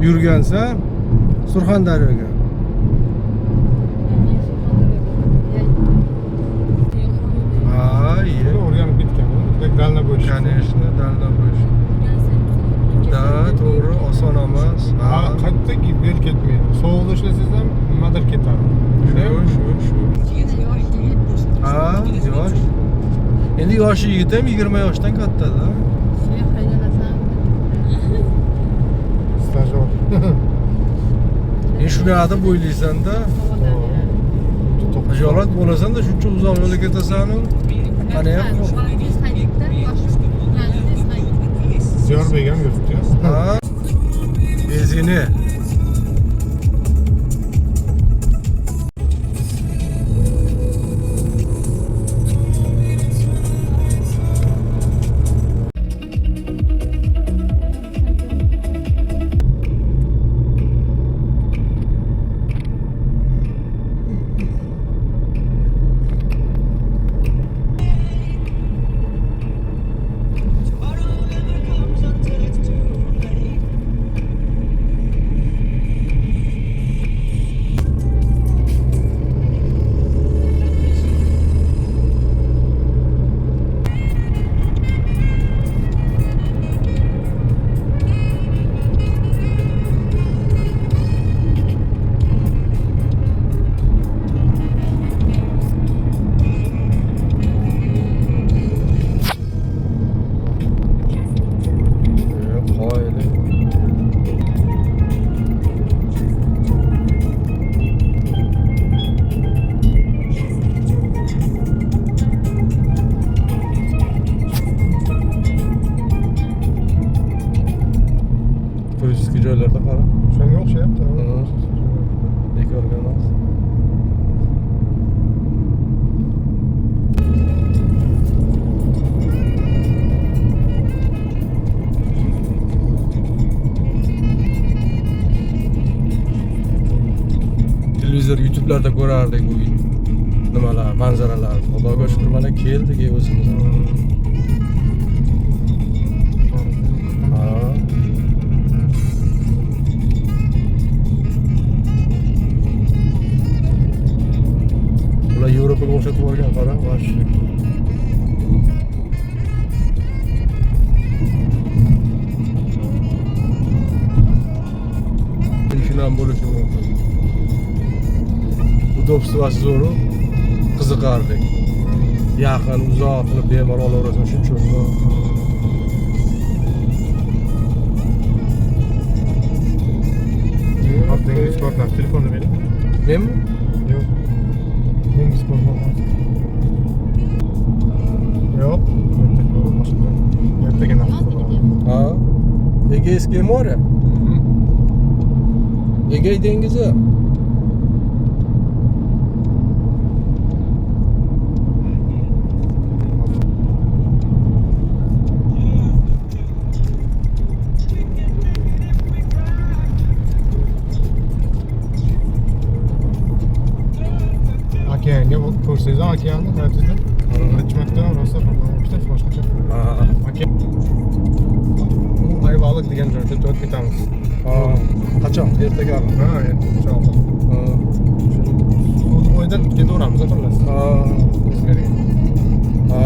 yurgansan Surxondaryoga. Ay, o'rganib ketgan. Dalnabo'sh. конечно, dalnabo'sh. Da, to'g'ri, oson emas. Qayerda bel ketmaydi. Sovuqda ishlasangiz ham nimadir ketadi. Shu. Ha, yosh. Endi yoshi yigit ham 20 yoshdan katta-da. Stajyor. Shunaqada bo'ylaysan-da. Ajolat bo'lasan-da, shuncha uzoq yo'lga ketasan-ku. Qani ham Ziyorbek ham yuribdi. ha. Bezini. Turistik joylarda qara. Shunga o'xshayapti. Bekorga emas. Televizor, YouTube'larda ko'rardik bu nimalar, manzaralar. Xudoga shukr, mana keldik o'zimiz. Ular Yevropaga o'xshatib olgan, qara, vash. Shundan bo'lishi mumkin. Udobstvosi zo'ru, qiziqardik. Yaqin, uzoq qilib bemalol olaverasan shuncha uzoq. Dengiz sportlar telefonni bering. Menmi? Yo'q. Dengiz sportlar. Yo'q. Ertaga narxi. Ha. Egeyskiy moре. Egey dengizi. Okeanga ko'rsangiz, okeanni qaratizda. Ichmakda rosa bitta boshqacha. Ha. Okean. Ayvaliq degan joyda o'tib ketamiz. Ha. Qachon? Ertagami? Ha, inshaalloh. Ha. Suvni bo'yidan ketaveramiz, xullas. Ha. O'zgargan. Ha.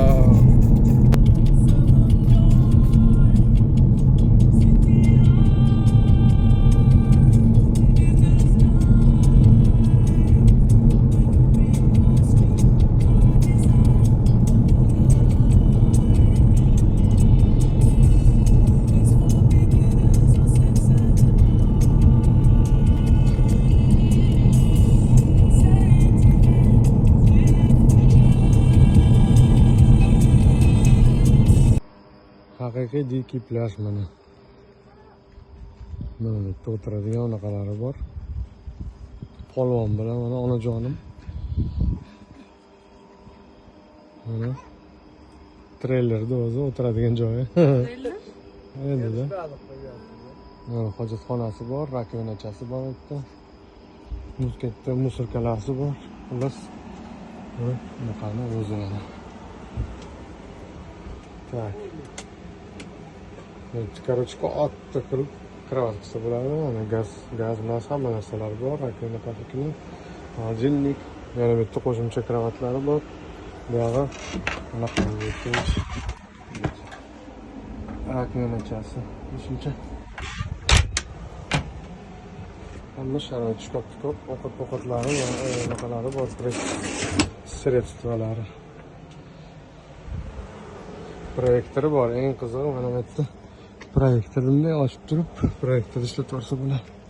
Haqiqiy dikki plyaj mana. Mana bitta o'tiradigan unaqalari bor. Polvon bilan mana onajonim. Mana treylerda o'zi o'tiradigan joyi. Treyler? Endi-da. Mana hojatxonasi bor, rakovinachasi bor bitta. Katta musorkalasi bor. Xullas, bunaqani o'zi mana. Так. Короче, отто qilib kravatkasi bo'ladi. Mana gaz bilan hamma narsalar bor. Rakina patikni, холодильник, yana bitta qo'shimcha kravatlari bor. Buyog'i bunaqa rakinachasi. Qo'shimcha hamma sharoit ko'p ovqatlari va bunaqalari bor. Sredstvalari. Proyektori bor. Eng qizig'i mana bu yerda proyektorni ochib turib, proyektor ishlatyapsa bo'ladi.